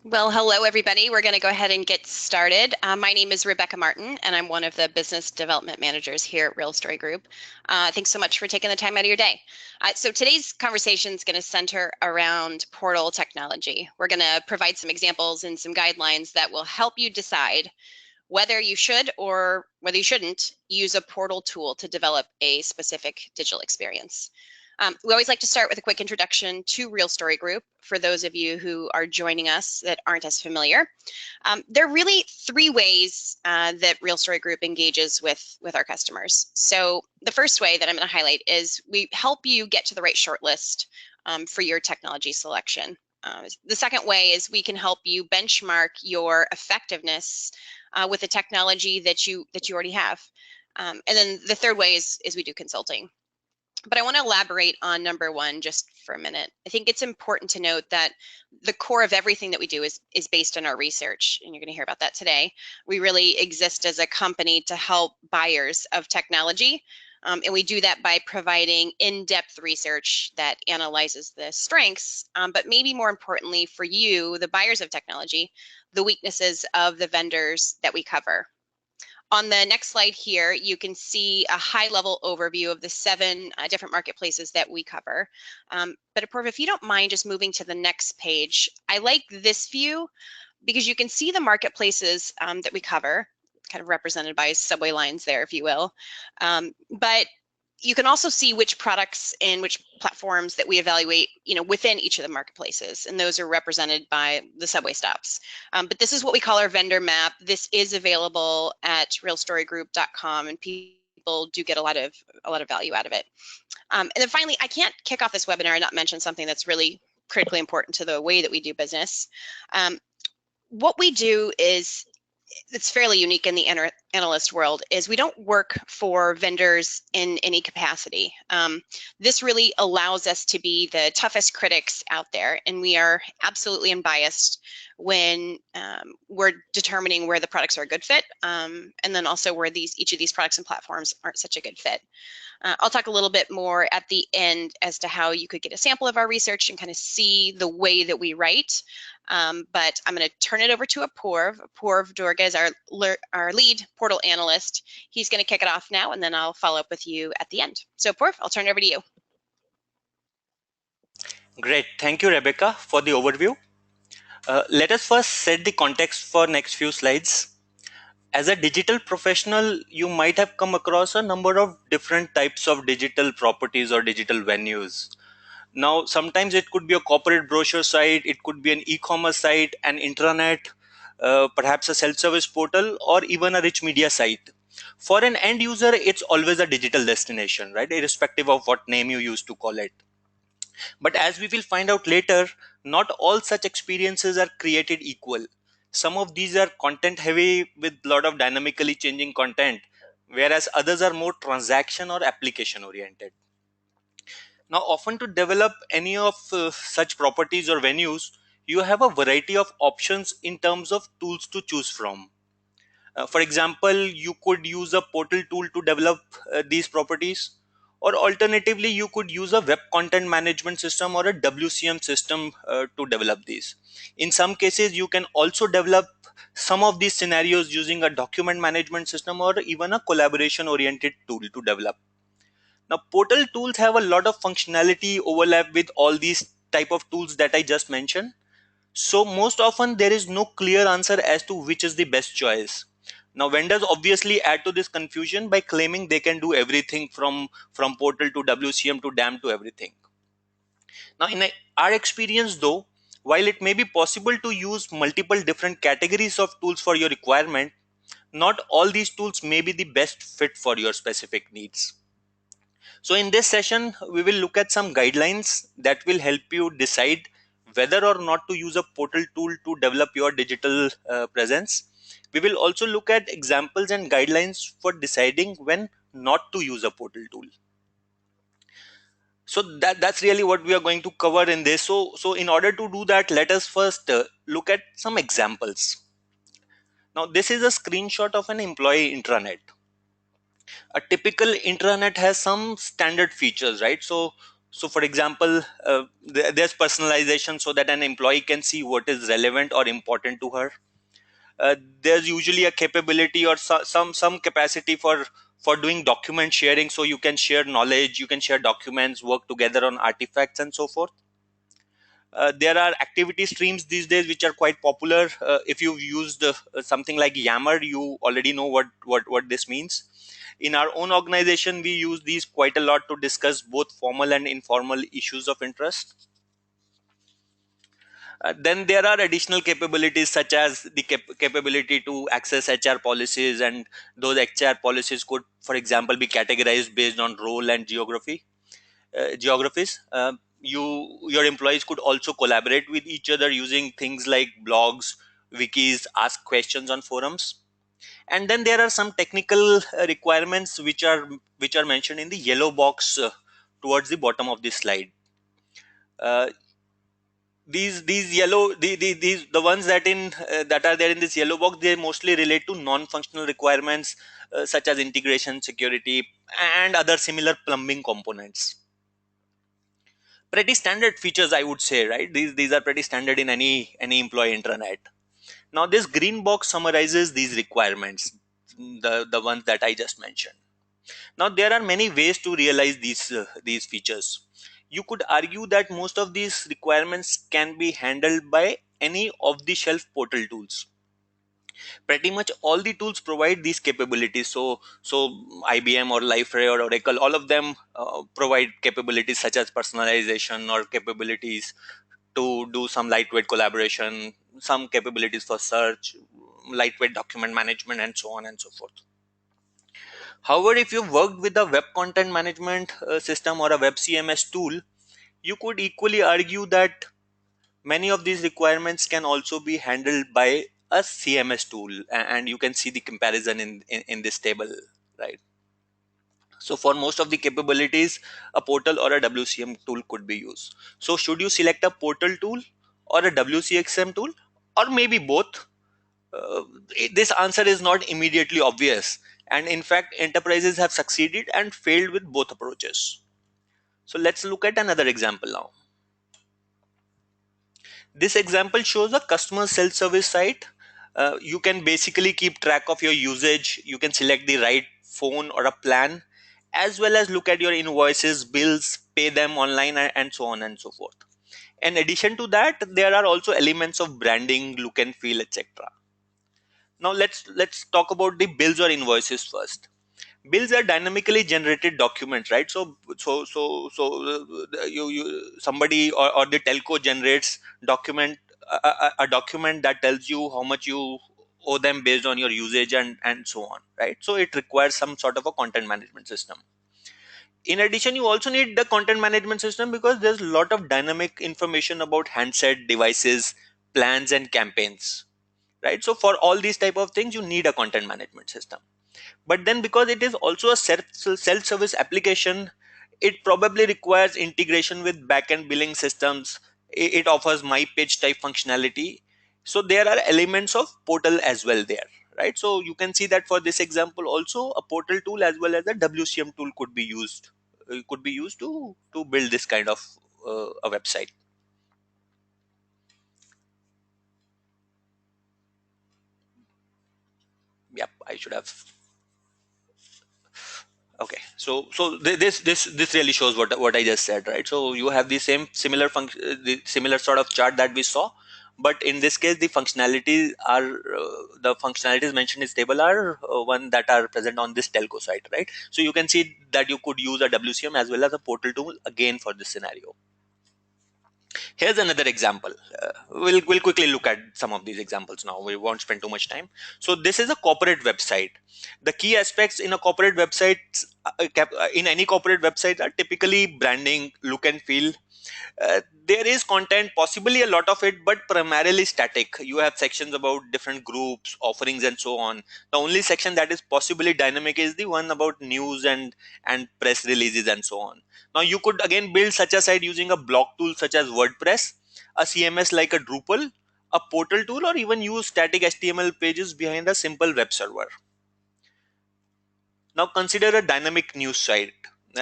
Well, hello, everybody. We're going to go ahead and get started. My name is Rebecca Martin, and I'm one of the business development managers here at Real Story Group. Thanks so much for taking the time out of your day. So today's conversation is going to center around portal technology. We're going to provide some examples and some guidelines that will help you decide whether you should or whether you shouldn't use a portal tool to develop a specific digital experience. We always like to start with a quick introduction to Real Story Group for those of you who are joining us that aren't as familiar. There are really three ways that Real Story Group engages with our customers. So the first way that I'm going to highlight is we help you get to the right shortlist for your technology selection. The second way is we can help you benchmark your effectiveness with the technology that you already have. And then the third way is we do consulting. But I want to elaborate on number one just for a minute. I think it's important to note that the core of everything that we do is based on our research, and you're going to hear about that today. We really exist as a company to help buyers of technology, and we do that by providing in-depth research that analyzes the strengths, but maybe more importantly for you, the buyers of technology, the weaknesses of the vendors that we cover. On the next slide here, you can see a high-level overview of the 7 different marketplaces that we cover. But Apurva, if you don't mind just moving to the next page, I like this view because you can see the marketplaces that we cover, kind of represented by subway lines there, if you will. But you can also see which products and which platforms that we evaluate, within each of the marketplaces, and those are represented by the subway stops. But this is what we call our vendor map. This is available at realstorygroup.com, and people do get a lot of value out of it. And then finally, I can't kick off this webinar and not mention something that's really critically important to the way that we do business. What we do is it's fairly unique in the analyst world is we don't work for vendors in any capacity. This really allows us to be the toughest critics out there, and we are absolutely unbiased when we're determining where the products are a good fit, and then also where each of these products and platforms aren't such a good fit. I'll talk a little bit more at the end as to how you could get a sample of our research and kind of see the way that we write. But I'm going to turn it over to Apurv. Apurv Durga is our lead portal analyst. He's going to kick it off now, and then I'll follow up with you at the end. So Apurv, I'll turn it over to you. Great. Thank you, Rebecca, for the overview. Let us first set the context for next few slides. As a digital professional, you might have come across a number of different types of digital properties or digital venues. Now, sometimes it could be a corporate brochure site, it could be an e-commerce site, an intranet, perhaps a self-service portal, or even a rich media site. For an end user, it's always a digital destination, right? Irrespective of what name you use to call it. But as we will find out later, not all such experiences are created equal. Some of these are content heavy with a lot of dynamically changing content, whereas others are more transaction or application oriented. Now, often to develop any of such properties or venues, you have a variety of options in terms of tools to choose from. For example, you could use a portal tool to develop these properties, or alternatively, you could use a web content management system or a WCM system to develop these. In some cases, you can also develop some of these scenarios using a document management system or even a collaboration oriented tool to develop. Now, portal tools have a lot of functionality overlap with all these type of tools that I just mentioned. So most often there is no clear answer as to which is the best choice. Now, vendors obviously add to this confusion by claiming they can do everything from portal to WCM to DAM to everything. Now, in our experience though, while it may be possible to use multiple different categories of tools for your requirement, not all these tools may be the best fit for your specific needs. So in this session, we will look at some guidelines that will help you decide whether or not to use a portal tool to develop your digital presence. We will also look at examples and guidelines for deciding when not to use a portal tool. So that's really what we are going to cover in this. So in order to do that, let us first look at some examples. Now, this is a screenshot of an employee intranet. A typical intranet has some standard features, right? So So for example, there's personalization so that an employee can see what is relevant or important to her. There's usually a capability or some capacity for doing document sharing, so you can share knowledge, you can share documents, work together on artifacts and so forth. There are activity streams these days which are quite popular. If you've used something like Yammer, you already know what this means. In our own organization, we use these quite a lot to discuss both formal and informal issues of interest. Then there are additional capabilities such as the capability to access HR policies, and those HR policies could, for example, be categorized based on role and geographies. Your employees could also collaborate with each other using things like blogs, wikis, ask questions on forums. And then there are some technical requirements which are mentioned in the yellow box towards the bottom of this slide. Uh, these yellow these the ones that are there in this yellow box, they mostly relate to non-functional requirements, such as integration, security, and other similar plumbing components. Pretty standard features, I would say, right? These are pretty standard in any employee intranet. Now this green box summarizes these requirements, the ones that I just mentioned. Now there are many ways to realize these features. You could argue that most of these requirements can be handled by any off the shelf portal tools. Pretty much all the tools provide these capabilities. So IBM or Liferay or Oracle, all of them provide capabilities such as personalization or capabilities to do some lightweight collaboration, some capabilities for search, lightweight document management, and so on and so forth. However, if you've worked with a web content management system or a web CMS tool, you could equally argue that many of these requirements can also be handled by a CMS tool, and you can see the comparison in this table, right? So for most of the capabilities, a portal or a WCM tool could be used. So should you select a portal tool or a WCXM tool, or maybe both? This answer is not immediately obvious, and in fact enterprises have succeeded and failed with both approaches. So let's look at another example now. This example shows a customer self-service site. You can basically keep track of your usage, you can select the right phone or a plan, as well as look at your invoices, bills, pay them online, and so on and so forth. In addition to that, there are also elements of branding, look and feel, etc. Now let's talk about the bills or invoices first. Bills are dynamically generated documents, right? You somebody or the telco generates a document that tells you how much you owe them based on your usage and so on, right? So it requires some sort of a content management system. In addition, you also need the content management system because there's a lot of dynamic information about handset devices, plans, and campaigns, right? So for all these type of things, you need a content management system. But then because it is also a self-service application, it probably requires integration with backend billing systems. It offers my page type functionality. So there are elements of portal as well there, right? So you can see that for this example also, a portal tool as well as a WCM tool could be used to build this kind of a website. Yep, I should have. Okay, so this really shows what I just said, right? So you have the same similar function, the similar sort of chart that we saw, but in this case, the functionalities mentioned in this table are one that are present on this telco site, right? So you can see that you could use a WCM as well as a portal tool again for this scenario. Here's another example. We'll quickly look at some of these examples now. We won't spend too much time. So this is a corporate website. The key aspects in a corporate website, in any corporate website, are typically branding, look and feel. There is content, possibly a lot of it, but primarily static. You have sections about different groups, offerings, and so on. The only section that is possibly dynamic is the one about news and press releases and so on. Now you could again build such a site using a block tool such as WordPress, a CMS like a Drupal, a portal tool, or even use static HTML pages behind a simple web server. Now consider a dynamic news site.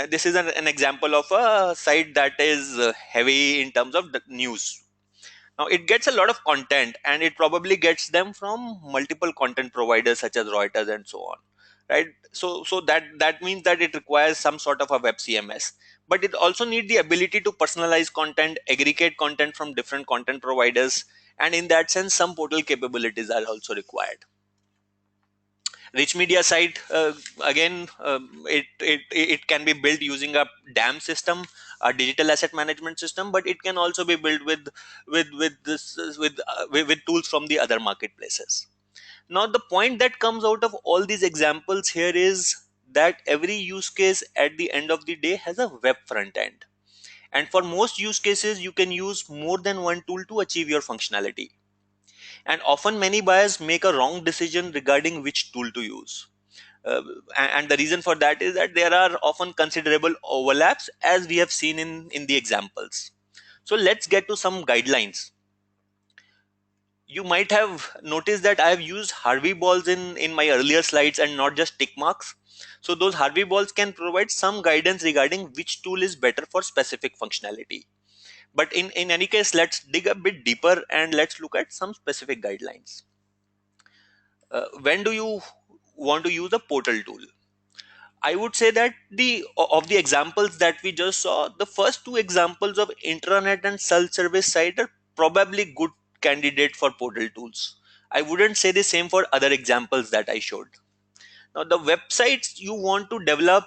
This is an example of a site that is heavy in terms of the news. Now it gets a lot of content, and it probably gets them from multiple content providers such as Reuters and so on, right? So that means that it requires some sort of a web CMS, but it also needs the ability to personalize content, aggregate content from different content providers, and in that sense, some portal capabilities are also required. Rich media site, again, it can be built using a dam system, a digital asset management system, but it can also be built with tools from the other marketplaces. Now the point that comes out of all these examples here is that every use case at the end of the day has a web front end, and for most use cases you can use more than one tool to achieve your functionality. And often many buyers make a wrong decision regarding which tool to use. uh, and the reason for that is that there are often considerable overlaps, as we have seen in the examples. So let's get to some guidelines. You might have noticed that I have used Harvey balls in my earlier slides and not just tick marks. So those Harvey balls can provide some guidance regarding which tool is better for specific functionality. But in any case, let's dig a bit deeper and let's look at some specific guidelines. When do you want to use a portal tool? I would say that the of the examples that we just saw, the first two examples of intranet and self-service site are probably good candidate for portal tools. I wouldn't say the same for other examples that I showed. Now, the websites you want to develop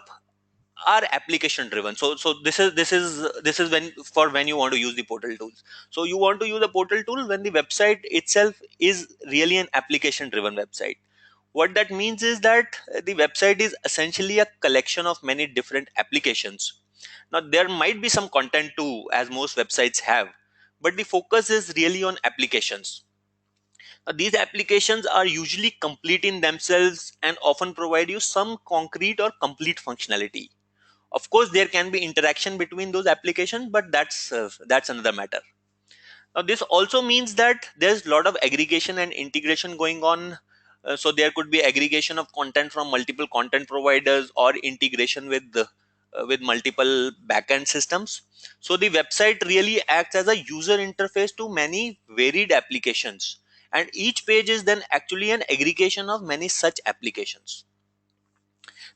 are application driven. So this is when you want to use the portal tools. So you want to use a portal tool when the website itself is really an application driven website. What that means is that the website is essentially a collection of many different applications. Now there might be some content too, as most websites have, but the focus is really on applications. Now, these applications are usually complete in themselves and often provide you some concrete or complete functionality. Of course there can be interaction between those applications, but that's another matter. Now this also means that there's a lot of aggregation and integration going on. So there could be aggregation of content from multiple content providers or integration with multiple backend systems. So the website really acts as a user interface to many varied applications, and each page is then actually an aggregation of many such applications.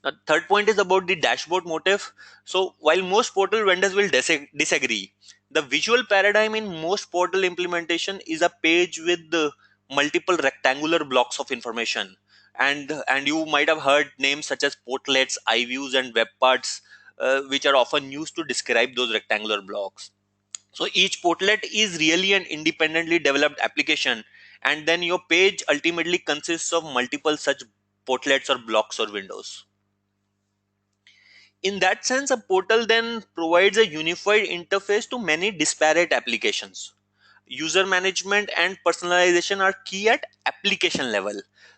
Now, third point is about the dashboard motif. So, while most portal vendors will disagree, the visual paradigm in most portal implementation is a page with the multiple rectangular blocks of information. And you might have heard names such as portlets, iViews, and web parts, which are often used to describe those rectangular blocks. So each portlet is really an independently developed application, and then your page ultimately consists of multiple such portlets or blocks or windows. In that sense, a portal then provides a unified interface to many disparate applications. User management and personalization are key at application level.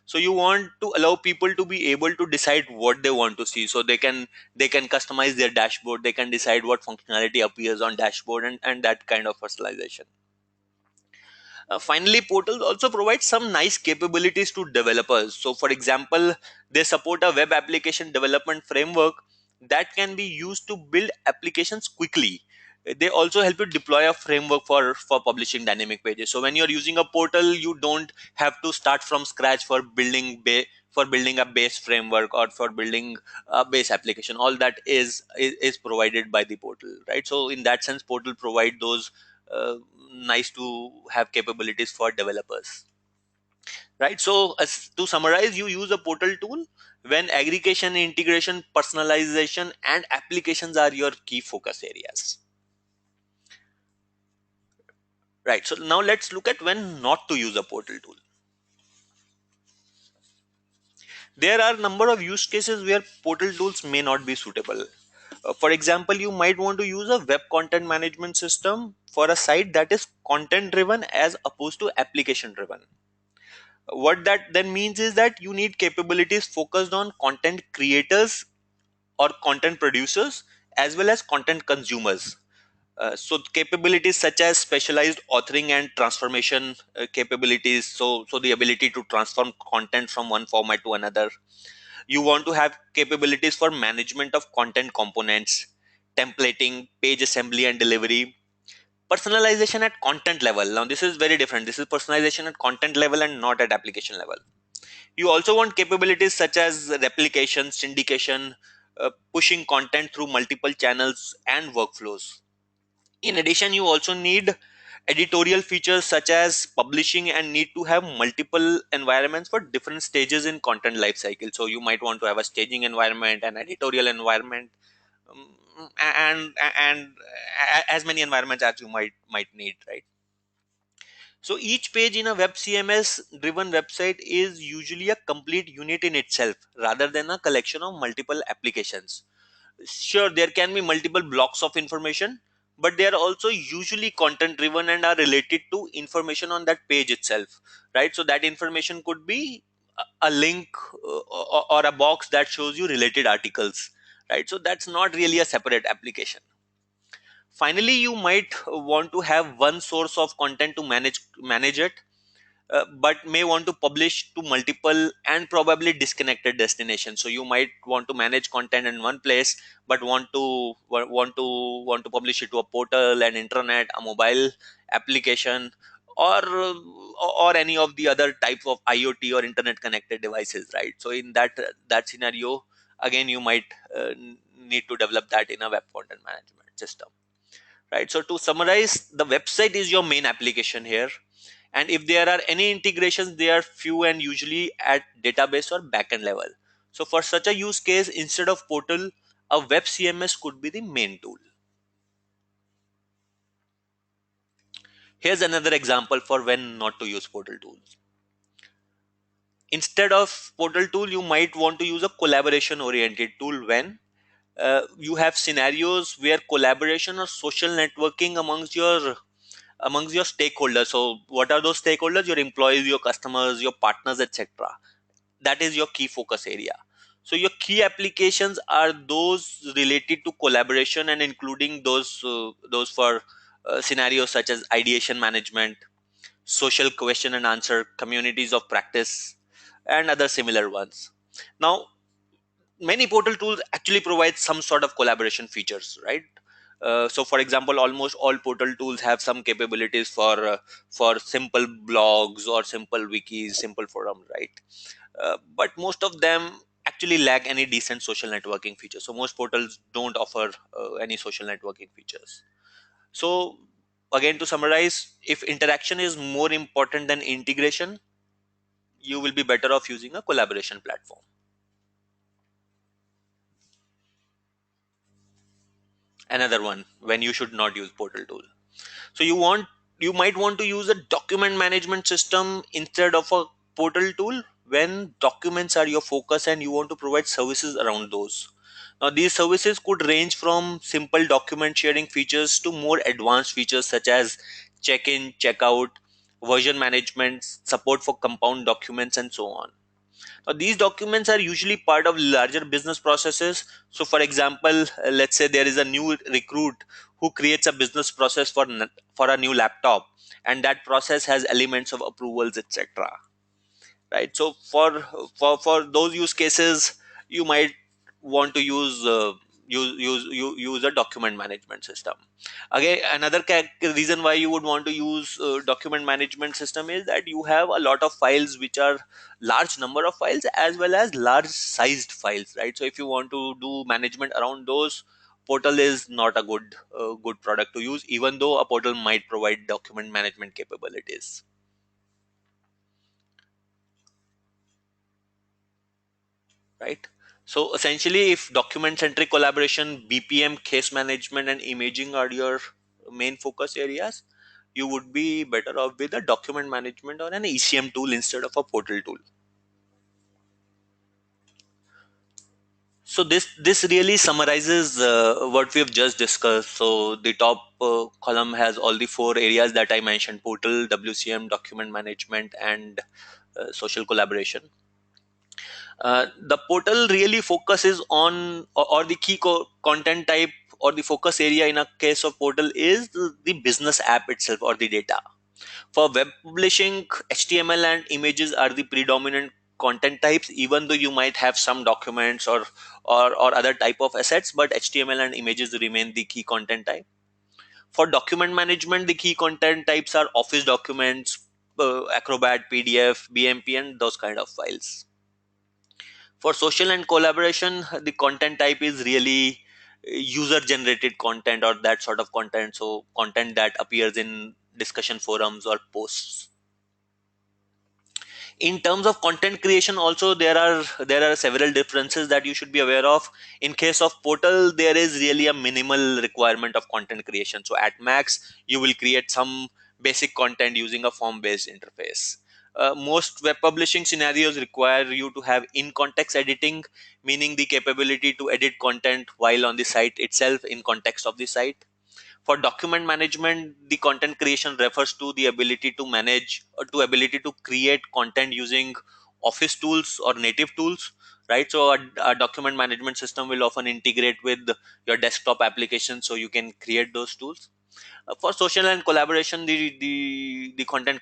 So you want to allow people to be able to decide what they want to see. So they can customize their dashboard, they can decide what functionality appears on dashboard, and that kind of personalization. Finally, portals also provide some nice capabilities to developers. So, for example, they support a web application development framework that can be used to build applications quickly. They also help you deploy a framework for publishing dynamic pages. So, when you're using a portal, you don't have to start from scratch for building a base framework or for building a base application. All that is provided by the portal, right? So, in that sense, portal provide those uh, nice to have capabilities for developers, right? So to summarize, you use a portal tool when aggregation, integration, personalization, and applications are your key focus areas, right? So now let's look at when not to use a portal tool. There are a number of use cases where portal tools may not be suitable. For example, you might want to use a web content management system for a site that is content driven as opposed to application driven. What that then means is that you need capabilities focused on content creators or content producers as well as content consumers. So capabilities such as specialized authoring and transformation capabilities, so the ability to transform content from one format to another. You want to have capabilities for management of content components, templating, page assembly and delivery, personalization at content level. Now this is very different. This is personalization at content level and not at application level. You also want capabilities such as replication, syndication, pushing content through multiple channels and workflows. In addition, you also need editorial features such as publishing and need to have multiple environments for different stages in content lifecycle. So you might want to have a staging environment, an editorial environment, um, and as many environments as you might need, right? So each page in a web CMS driven website is usually a complete unit in itself rather than a collection of multiple applications. Sure, there can be multiple blocks of information, but they are also usually content driven and are related to information on that page itself, right? So that information could be a link, or a box that shows you related articles, right? So that's not really a separate application. Finally, you might want to have one source of content to manage it, but may want to publish to multiple and probably disconnected destinations. So you might want to manage content in one place, but want to publish it to a portal, an intranet, a mobile application, or any of the other types of IoT or internet connected devices, right? So in that scenario, again, you might need to develop that in a web content management system, right? So to summarize, the website is your main application here, and if there are any integrations, they are few and usually at database or backend level. So for such a use case, instead of portal, a web CMS could be the main tool. Here's another example for when not to use portal tools. Instead of portal tool, you might want to use a collaboration oriented tool when you have scenarios where collaboration or social networking amongst your stakeholders. So what are those stakeholders? Your employees, your customers, your partners, etc. That is your key focus area. So your key applications are those related to collaboration and including those for scenarios such as ideation management, social question and answer, communities of practice, and other similar ones. Now, many portal tools actually provide some sort of collaboration features, right? So for example, almost all portal tools have some capabilities for simple blogs or simple wikis, simple forum, right? But most of them actually lack any decent social networking features. So most portals don't offer any social networking features. So again, to summarize, if interaction is more important than integration, you will be better off using a collaboration platform. Another one, when you should not use portal tool. So you might want to use a document management system instead of a portal tool when documents are your focus and you want to provide services around those. Now these services could range from simple document sharing features to more advanced features such as check-in, check-out, version management, support for compound documents, and so on. Now, these documents are usually part of larger business processes. So, for example, let's say there is a new recruit who creates a business process for a new laptop, and that process has elements of approvals, etc. Right. So, for those use cases, you might want to use a document management system. Again, another reason why you would want to use document management system is that you have a lot of files which are large number of files as well as large sized files, right? So if you want to do management around those, portal is not a good product to use, even though a portal might provide document management capabilities, right? So essentially, if document centric collaboration, BPM, case management, and imaging are your main focus areas, you would be better off with a document management or an ECM tool instead of a portal tool. So this really summarizes what we have just discussed. So the top column has all the four areas that I mentioned: portal, WCM, document management, and social collaboration. The portal really focuses on, or the key content type or the focus area in a case of portal is the business app itself or the data. For web publishing, HTML and images are the predominant content types, even though you might have some documents or other type of assets, but HTML and images remain the key content type. For document management, the key content types are Office documents, Acrobat, PDF, BMP, and those kind of files. For social and collaboration, the content type is really user generated content or that sort of content. So content that appears in discussion forums or posts. In terms of content creation also, there are several differences that you should be aware of. In case of portal, there is really a minimal requirement of content creation. So at max you will create some basic content using a form based interface. Most web publishing scenarios require you to have in context editing, meaning the capability to edit content while on the site itself, in context of the site. For document management, the content creation refers to the ability to manage or to ability to create content using Office tools or native tools, right? So a document management system will often integrate with your desktop application, so you can create those tools. For social and collaboration, the content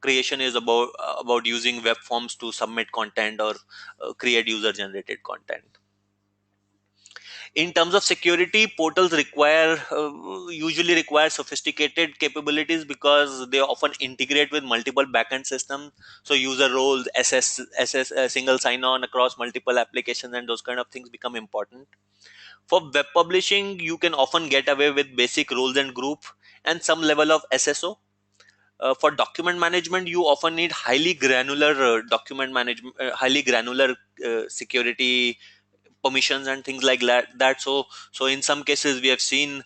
creation is about using web forms to submit content or create user generated content. In terms of security, portals usually require sophisticated capabilities because they often integrate with multiple backend systems. So user roles, SS, single sign-on across multiple applications, and those kind of things become important. For web publishing, you can often get away with basic roles and group and some level of SSO. For document management, you often need highly granular security permissions and things like that. So in some cases we have seen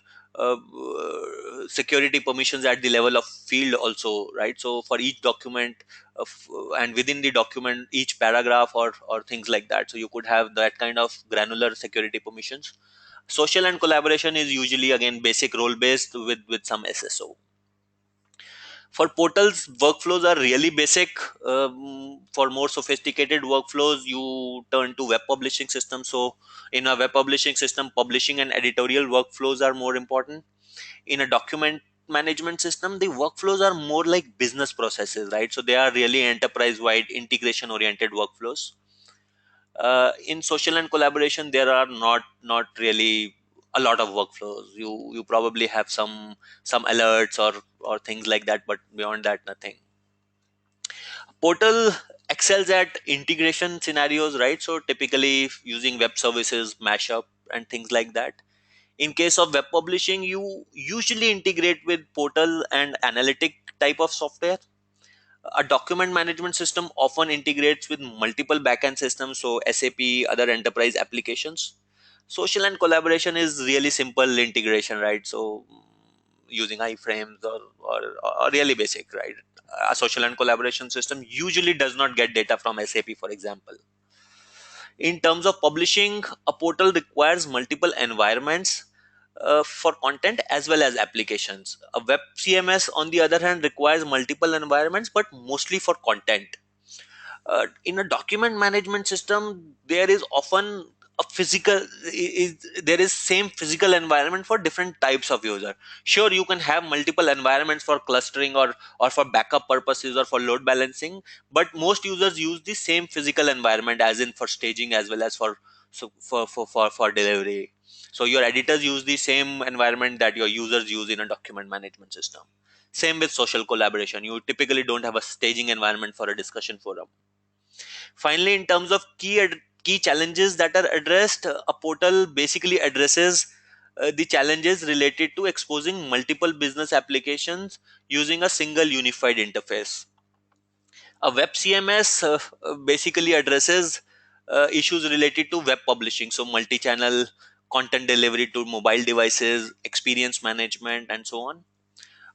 security permissions at the level of field also, right? So for each document, and within the document, each paragraph or things like that, so you could have that kind of granular security permissions. Social and collaboration is usually again basic role based with some SSO. For portals, workflows are really basic. For more sophisticated workflows, you turn to web publishing systems. So in a web publishing system, publishing and editorial workflows are more important. In a document management system, the workflows are more like business processes, right? So they are really enterprise wide integration oriented workflows. In social and collaboration, there are not really a lot of workflows. You probably have some alerts or things like that, but beyond that, nothing. Portal excels at integration scenarios, right? So typically using web services, mashup, and things like that. In case of web publishing, you usually integrate with portal and analytic type of software. A document management system often integrates with multiple backend systems, so SAP, other enterprise applications. Social and collaboration is really simple integration, right? So using iframes or really basic, right? A social and collaboration system usually does not get data from SAP, for example. In terms of publishing, a portal requires multiple environments for content as well as applications. A web CMS, on the other hand, requires multiple environments, but mostly for content. In a document management system, there is often a there is same physical environment for different types of user. Sure, you can have multiple environments for clustering or for backup purposes or for load balancing, but most users use the same physical environment, as in for staging as well as for delivery. So your editors use the same environment that your users use in a document management system. Same with social collaboration, you typically don't have a staging environment for a discussion forum. Finally, in terms of key challenges that are addressed, a portal basically addresses the challenges related to exposing multiple business applications using a single unified interface. A web CMS basically addresses issues related to web publishing, so multi-channel content delivery to mobile devices, experience management, and so on.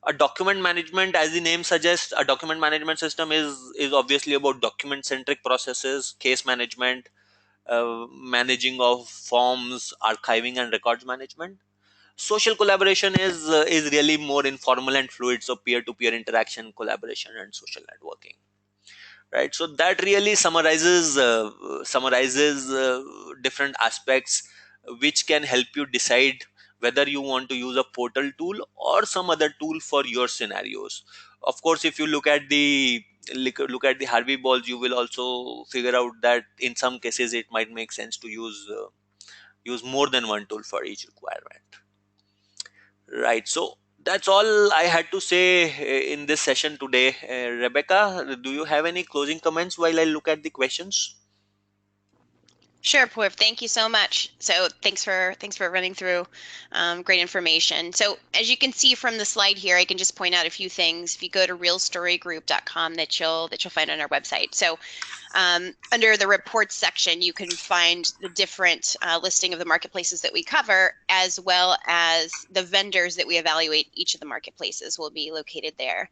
A document management, as the name suggests, a document management system is obviously about document centric processes, case management, managing of forms, archiving, and records management. Social collaboration is really more informal and fluid, so peer to peer interaction, collaboration, and social networking, right? So that really summarizes different aspects which can help you decide whether you want to use a portal tool or some other tool for your scenarios. Of course, if you look at the Harvey balls, you will also figure out that in some cases it might make sense to use more than one tool for each requirement. Right. So that's all I had to say in this session today. Rebecca, do you have any closing comments while I look at the questions? Sure, Purv. Thank you so much. So thanks for running through great information. So as you can see from the slide here, I can just point out a few things. If you go to realstorygroup.com, that you'll find on our website. So under the reports section, you can find the different listing of the marketplaces that we cover, as well as the vendors that we evaluate. Each of the marketplaces will be located there.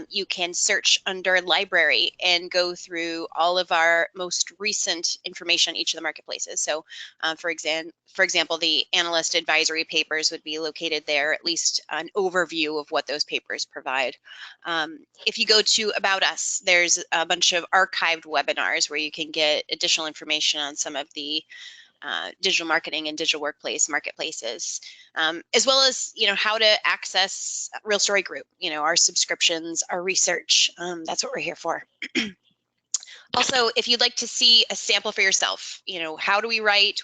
You can search under library and go through all of our most recent information on each of the marketplaces. So for example, the analyst advisory papers would be located there, at least an overview of what those papers provide. If you go to About Us, there's a bunch of archived webinars where you can get additional information on some of the digital marketing and digital workplace marketplaces, as well as how to access Real Story Group. Our subscriptions, our research. That's what we're here for. Also, if you'd like to see a sample for yourself, how do we write,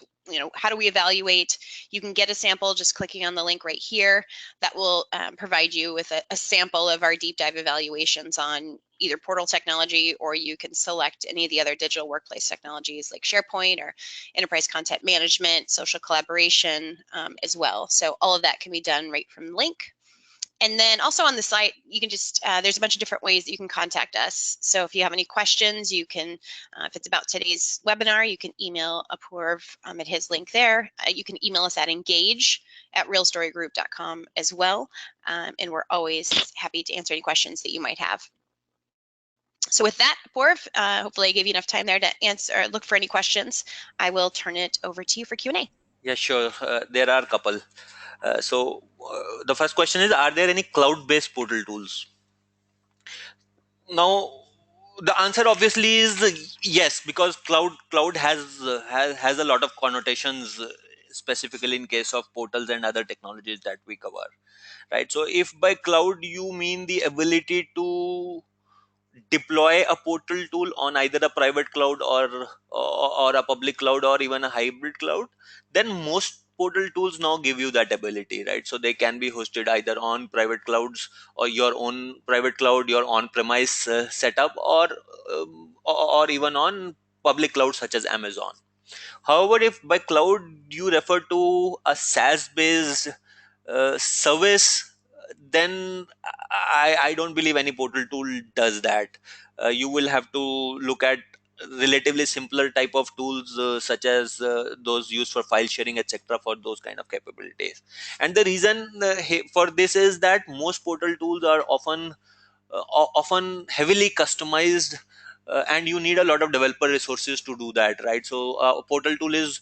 how do we evaluate, you can get a sample just clicking on the link right here. That will provide you with a sample of our deep dive evaluations on either portal technology, or you can select any of the other digital workplace technologies like SharePoint or enterprise content management, social collaboration as well. So all of that can be done right from the link. And then also on the site, you can just, there's a bunch of different ways that you can contact us. So if you have any questions, you can, if it's about today's webinar, you can email Apoorv at his link there. You can email us at engage@realstorygroup.com as well. And we're always happy to answer any questions that you might have. So with that, Apoorv, hopefully I gave you enough time there to answer or look for any questions. I will turn it over to you for Q&A. Yeah, sure. There are a couple. The first question is, are there any cloud-based portal tools? Now, the answer obviously is yes, because cloud has a lot of connotations, specifically in case of portals and other technologies that we cover, right? So if by cloud you mean the ability to deploy a portal tool on either a private cloud or a public cloud or even a hybrid cloud, then most portal tools now give you that ability, right? So they can be hosted either on private clouds or your own private cloud, your on premise setup, or even on public clouds such as Amazon. However, if by cloud you refer to a SaaS based service, then I don't believe any portal tool does that. You will have to look at relatively simpler type of tools, such as those used for file sharing, etc., for those kind of capabilities. And the reason for this is that most portal tools are often heavily customized, and you need a lot of developer resources to do that, right? So a portal tool is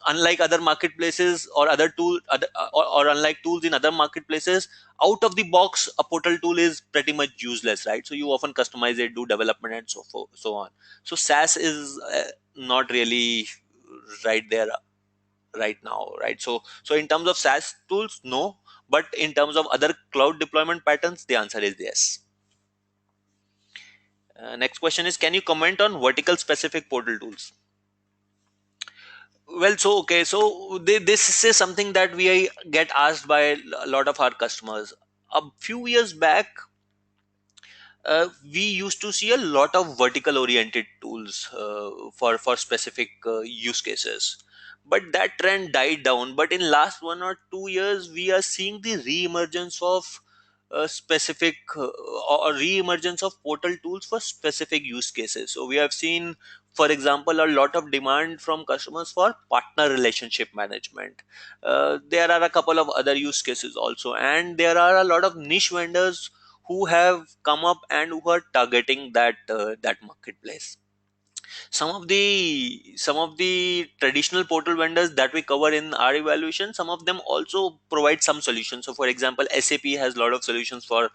unlike other marketplaces or other tool other, or unlike tools in other marketplaces. Out of the box, a portal tool is pretty much useless, right? So you often customize it, do development, and so on. So SaaS is not really right there right now, right? So in terms of SaaS tools, no. But in terms of other cloud deployment patterns, the answer is yes. Next question is, can you comment on vertical specific portal tools? Well, so okay, so this is something that we get asked by a lot of our customers. A few years back, we used to see a lot of vertical oriented tools for specific use cases, but that trend died down. But in last 1 or 2 years, we are seeing the re-emergence of specific or re-emergence of portal tools for specific use cases. So we have seen, for example, a lot of demand from customers for partner relationship management. There are a couple of other use cases also, and there are a lot of niche vendors who have come up and who are targeting that marketplace. Some of the traditional portal vendors that we cover in our evaluation, some of them also provide some solutions. So for example, SAP has a lot of solutions for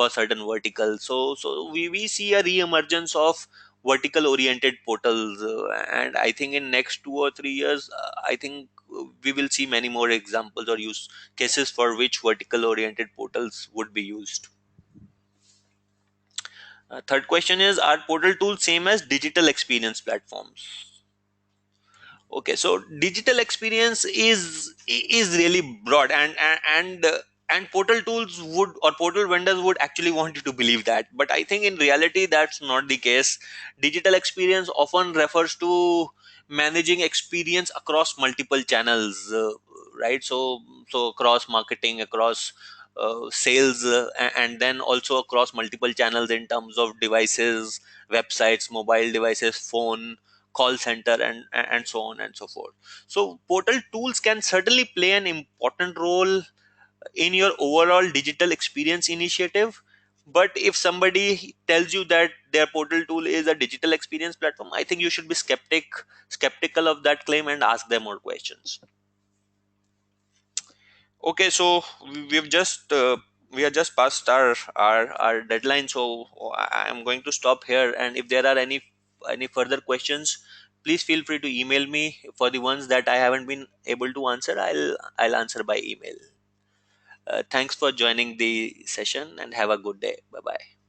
certain verticals. So we see a re-emergence of vertical oriented portals, and I think in next 2 or 3 years, I think we will see many more examples or use cases for which vertical oriented portals would be used. Third question is, are portal tools same as digital experience platforms? Okay, so digital experience is really broad, and portal tools would, or portal vendors would actually want you to believe that, but I think in reality that's not the case. Digital experience often refers to managing experience across multiple channels, right? So across marketing, across sales, and then also across multiple channels in terms of devices, websites, mobile devices, phone, call center, and so on and so forth. So portal tools can certainly play an important role in your overall digital experience initiative, but if somebody tells you that their portal tool is a digital experience platform, I think you should be skeptical of that claim and ask them more questions. Okay, so we've just we are just past our deadline, so I'm going to stop here. And if there are any further questions, please feel free to email me. For the ones that I haven't been able to answer, I'll answer by email. Thanks for joining the session and have a good day. Bye bye.